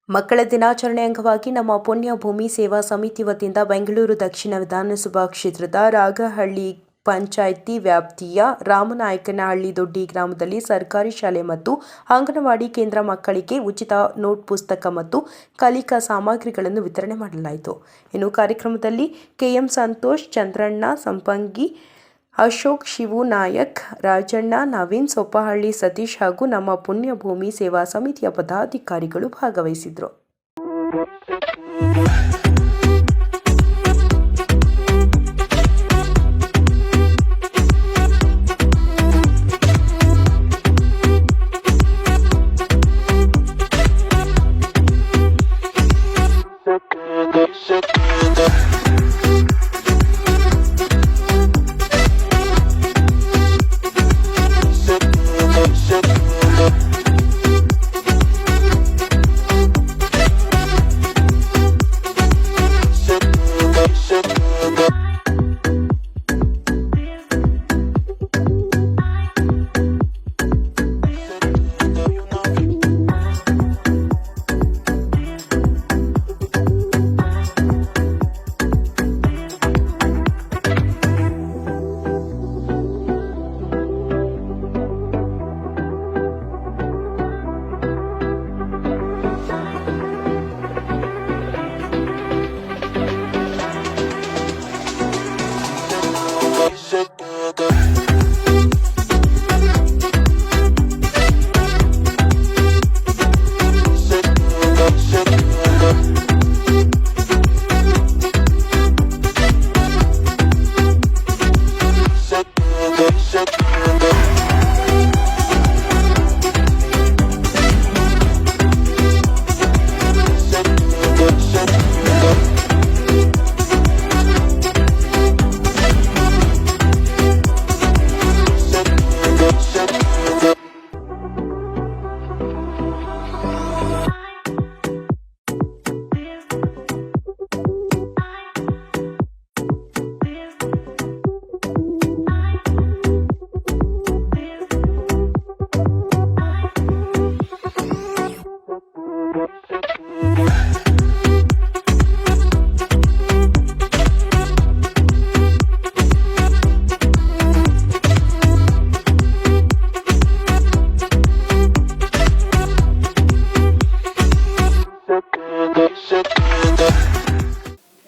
ಮಕ್ಕಳ ದಿನಾಚರಣೆ ಅಂಗವಾಗಿ ನಮ್ಮ ಪುಣ್ಯ ಭೂಮಿ ಸೇವಾ ಸಮಿತಿ ವತಿಯಿಂದ ಬೆಂಗಳೂರು ದಕ್ಷಿಣ ವಿಧಾನಸಭಾ ಕ್ಷೇತ್ರದ ರಾಗಹಳ್ಳಿ ಪಂಚಾಯಿತಿ ವ್ಯಾಪ್ತಿಯ ರಾಮನಾಯಕನಹಳ್ಳಿ ದೊಡ್ಡಿ ಗ್ರಾಮದಲ್ಲಿ ಸರ್ಕಾರಿ ಶಾಲೆ ಮತ್ತು ಅಂಗನವಾಡಿ ಕೇಂದ್ರ ಮಕ್ಕಳಿಗೆ ಉಚಿತ ನೋಟ್ ಪುಸ್ತಕ ಮತ್ತು ಕಲಿಕಾ ಸಾಮಗ್ರಿಗಳನ್ನು ವಿತರಣೆ ಮಾಡಲಾಯಿತು. ಇನ್ನು ಕಾರ್ಯಕ್ರಮದಲ್ಲಿ ಕೆಎಂ ಸಂತೋಷ್, ಚಂದ್ರಣ್ಣ ಸಂಪಂಗಿ, ಅಶೋಕ್, ಶಿವು ನಾಯಕ್, ರಾಜಣ್ಣ, ನವೀನ್, ಸೊಪ್ಪಹಳ್ಳಿ ಸತೀಶ್ ಹಾಗೂ ನಮ್ಮ ಪುಣ್ಯಭೂಮಿ ಸೇವಾ ಸಮಿತಿಯ ಪದಾಧಿಕಾರಿಗಳು ಭಾಗವಹಿಸಿದರು.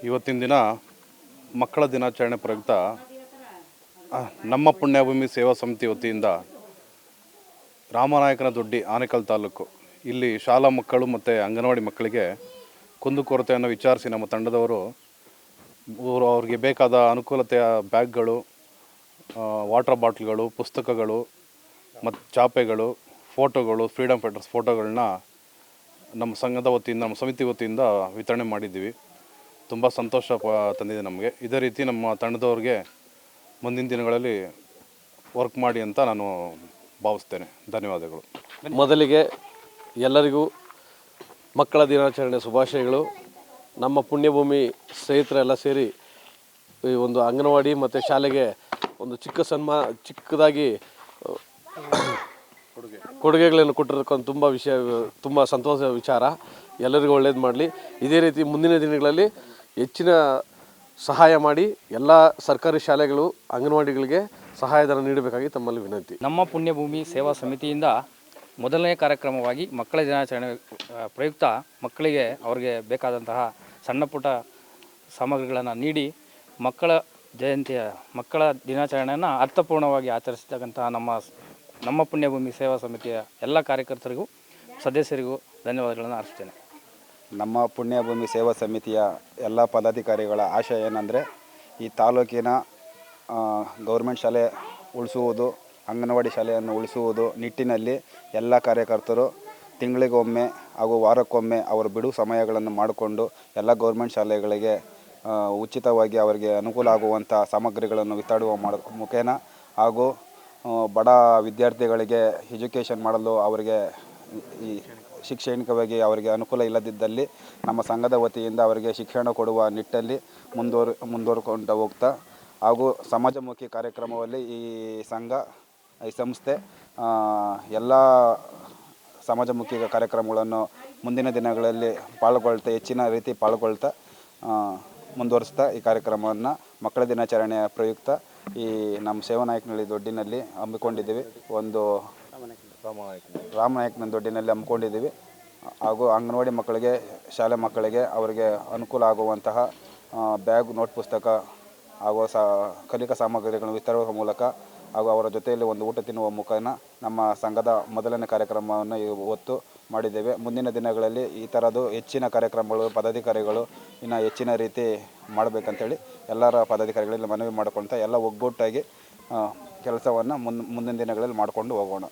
ಇವತ್ತಿನ ದಿನ ಮಕ್ಕಳ ದಿನಾಚರಣೆ ಪ್ರಯುಕ್ತ ನಮ್ಮ ಪುಣ್ಯಭೂಮಿ ಸೇವಾ ಸಮಿತಿ ವತಿಯಿಂದ ರಾಮನಾಯಕನ ದೊಡ್ಡಿ ಆನೇಕಲ್ ತಾಲೂಕು ಇಲ್ಲಿ ಶಾಲಾ ಮಕ್ಕಳು ಮತ್ತು ಅಂಗನವಾಡಿ ಮಕ್ಕಳಿಗೆ ಕುಂದುಕೊರತೆಯನ್ನು ವಿಚಾರಿಸಿ ನಮ್ಮ ತಂಡದವರು ಅವ್ರಿಗೆ ಬೇಕಾದ ಅನುಕೂಲತೆಯ ಬ್ಯಾಗ್ಗಳು, ವಾಟರ್ ಬಾಟ್ಲ್ಗಳು, ಪುಸ್ತಕಗಳು ಮತ್ತು ಚಾಪೆಗಳು, ಫೋಟೋಗಳು, ಫ್ರೀಡಮ್ ಫೈಟರ್ಸ್ ಫೋಟೋಗಳನ್ನ ನಮ್ಮ ಸಂಘದ ವತಿಯಿಂದ, ನಮ್ಮ ಸಮಿತಿ ವತಿಯಿಂದ ವಿತರಣೆ ಮಾಡಿದ್ದೀವಿ. ತುಂಬ ಸಂತೋಷ ತಂದಿದೆ ನಮಗೆ. ಇದೇ ರೀತಿ ನಮ್ಮ ತಂಡದವ್ರಿಗೆ ಮುಂದಿನ ದಿನಗಳಲ್ಲಿ ವರ್ಕ್ ಮಾಡಿ ಅಂತ ನಾನು ಭಾವಿಸ್ತೇನೆ. ಧನ್ಯವಾದಗಳು. ಮೊದಲಿಗೆ ಎಲ್ಲರಿಗೂ ಮಕ್ಕಳ ದಿನಾಚರಣೆ ಶುಭಾಶಯಗಳು. ನಮ್ಮ ಪುಣ್ಯಭೂಮಿ ಸ್ನೇಹಿತರೆಲ್ಲ ಸೇರಿ ಈ ಒಂದು ಅಂಗನವಾಡಿ ಮತ್ತು ಶಾಲೆಗೆ ಒಂದು ಚಿಕ್ಕದಾಗಿ ಕೊಡುಗೆಗಳನ್ನು ಕೊಟ್ಟಿರ್ತಕ್ಕಂಥ ತುಂಬ ಸಂತೋಷ ವಿಚಾರ. ಎಲ್ಲರಿಗೂ ಒಳ್ಳೇದು ಮಾಡಲಿ. ಇದೇ ರೀತಿ ಮುಂದಿನ ದಿನಗಳಲ್ಲಿ ಹೆಚ್ಚಿನ ಸಹಾಯ ಮಾಡಿ ಎಲ್ಲ ಸರ್ಕಾರಿ ಶಾಲೆಗಳು, ಅಂಗನವಾಡಿಗಳಿಗೆ ಸಹಾಯಧನ ನೀಡಬೇಕಾಗಿ ತಮ್ಮಲ್ಲಿ ವಿನಂತಿ. ನಮ್ಮ ಪುಣ್ಯಭೂಮಿ ಸೇವಾ ಸಮಿತಿಯಿಂದ ಮೊದಲನೇ ಕಾರ್ಯಕ್ರಮವಾಗಿ ಮಕ್ಕಳ ದಿನಾಚರಣೆ ಪ್ರಯುಕ್ತ ಮಕ್ಕಳಿಗೆ ಅವರಿಗೆ ಬೇಕಾದಂತಹ ಸಣ್ಣ ಪುಟ್ಟ ಸಾಮಗ್ರಿಗಳನ್ನು ನೀಡಿ ಮಕ್ಕಳ ದಿನಾಚರಣೆಯನ್ನು ಅರ್ಥಪೂರ್ಣವಾಗಿ ಆಚರಿಸತಕ್ಕಂತಹ ನಮ್ಮ ಪುಣ್ಯಭೂಮಿ ಸೇವಾ ಸಮಿತಿಯ ಎಲ್ಲ ಕಾರ್ಯಕರ್ತರಿಗೂ ಸದಸ್ಯರಿಗೂ ಧನ್ಯವಾದಗಳನ್ನು ಅರ್ಪಿಸ್ತೇನೆ. ನಮ್ಮ ಪುಣ್ಯಭೂಮಿ ಸೇವಾ ಸಮಿತಿಯ ಎಲ್ಲ ಪದಾಧಿಕಾರಿಗಳ ಆಶಯ ಏನಂದರೆ ಈ ತಾಲೂಕಿನ ಗೌರ್ಮೆಂಟ್ ಶಾಲೆ ಉಳಿಸುವುದು, ಅಂಗನವಾಡಿ ಶಾಲೆಯನ್ನು ಉಳಿಸುವುದು ನಿಟ್ಟಿನಲ್ಲಿ ಎಲ್ಲ ಕಾರ್ಯಕರ್ತರು ತಿಂಗಳಿಗೊಮ್ಮೆ ಹಾಗೂ ವಾರಕ್ಕೊಮ್ಮೆ ಅವರು ಬಿಡುವು ಸಮಯಗಳನ್ನು ಮಾಡಿಕೊಂಡು ಎಲ್ಲ ಗೌರ್ಮೆಂಟ್ ಶಾಲೆಗಳಿಗೆ ಉಚಿತವಾಗಿ ಅವರಿಗೆ ಅನುಕೂಲ ಆಗುವಂಥ ಸಾಮಗ್ರಿಗಳನ್ನು ವಿತರಣೆ ಮುಖೇನ ಹಾಗೂ ಬಡ ವಿದ್ಯಾರ್ಥಿಗಳಿಗೆ ಎಜುಕೇಷನ್ ಮಾಡಲು ಅವರಿಗೆ ಈ ಶೈಕ್ಷಣಿಕವಾಗಿ ಅವರಿಗೆ ಅನುಕೂಲ ಇಲ್ಲದಿದ್ದಲ್ಲಿ ನಮ್ಮ ಸಂಘದ ವತಿಯಿಂದ ಅವರಿಗೆ ಶಿಕ್ಷಣ ಕೊಡುವ ನಿಟ್ಟಲ್ಲಿ ಮುಂದುವರ್ಕೊಂಡು ಹೋಗ್ತಾ ಹಾಗೂ ಸಮಾಜಮುಖಿ ಕಾರ್ಯಕ್ರಮದಲ್ಲಿ ಈ ಸಂಸ್ಥೆ ಎಲ್ಲ ಸಮಾಜಮುಖಿ ಕಾರ್ಯಕ್ರಮಗಳನ್ನು ಮುಂದಿನ ದಿನಗಳಲ್ಲಿ ಹೆಚ್ಚಿನ ರೀತಿ ಪಾಲ್ಗೊಳ್ತಾ ಮುಂದುವರಿಸ್ತಾ ಈ ಕಾರ್ಯಕ್ರಮವನ್ನು ಮಕ್ಕಳ ದಿನಾಚರಣೆಯ ಪ್ರಯುಕ್ತ ಈ ನಮ್ಮ ಸೇವಾನಾಯಕನಹಳ್ಳಿ ದೊಡ್ಡಿನಲ್ಲಿ ಹಮ್ಮಿಕೊಂಡಿದ್ದೀವಿ. ಒಂದು ರಾಮನಾಯಕನ ದೊಡ್ಡಿನಲ್ಲಿ ಹಮ್ಮಿಕೊಂಡಿದ್ದೀವಿ. ಹಾಗೂ ಅಂಗನವಾಡಿ ಮಕ್ಕಳಿಗೆ, ಶಾಲೆ ಮಕ್ಕಳಿಗೆ ಅವರಿಗೆ ಅನುಕೂಲ ಆಗುವಂತಹ ಬ್ಯಾಗ್, ನೋಟ್ ಪುಸ್ತಕ ಹಾಗೂ ಕಲಿಕಾ ಸಾಮಗ್ರಿಗಳನ್ನು ವಿತರಿಸುವ ಮೂಲಕ ಹಾಗೂ ಅವರ ಜೊತೆಯಲ್ಲಿ ಒಂದು ಊಟ ತಿನ್ನುವ ಮುಖೇನ ನಮ್ಮ ಸಂಘದ ಮೊದಲನೇ ಕಾರ್ಯಕ್ರಮವನ್ನು ಇವತ್ತು ಮಾಡಿದ್ದೇವೆ. ಮುಂದಿನ ದಿನಗಳಲ್ಲಿ ಈ ಥರದ್ದು ಹೆಚ್ಚಿನ ಕಾರ್ಯಕ್ರಮಗಳು, ಪದಾಧಿಕಾರಿಗಳು ಇನ್ನು ಹೆಚ್ಚಿನ ರೀತಿ ಮಾಡಬೇಕಂತೇಳಿ ಎಲ್ಲರ ಪದಾಧಿಕಾರಿಗಳಲ್ಲಿ ಮನವಿ ಮಾಡಿಕೊಳ್ತಾ ಎಲ್ಲ ಒಗ್ಗಟ್ಟಾಗಿ ಕೆಲಸವನ್ನು ಮುಂದಿನ ದಿನಗಳಲ್ಲಿ ಮಾಡಿಕೊಂಡು ಹೋಗೋಣ.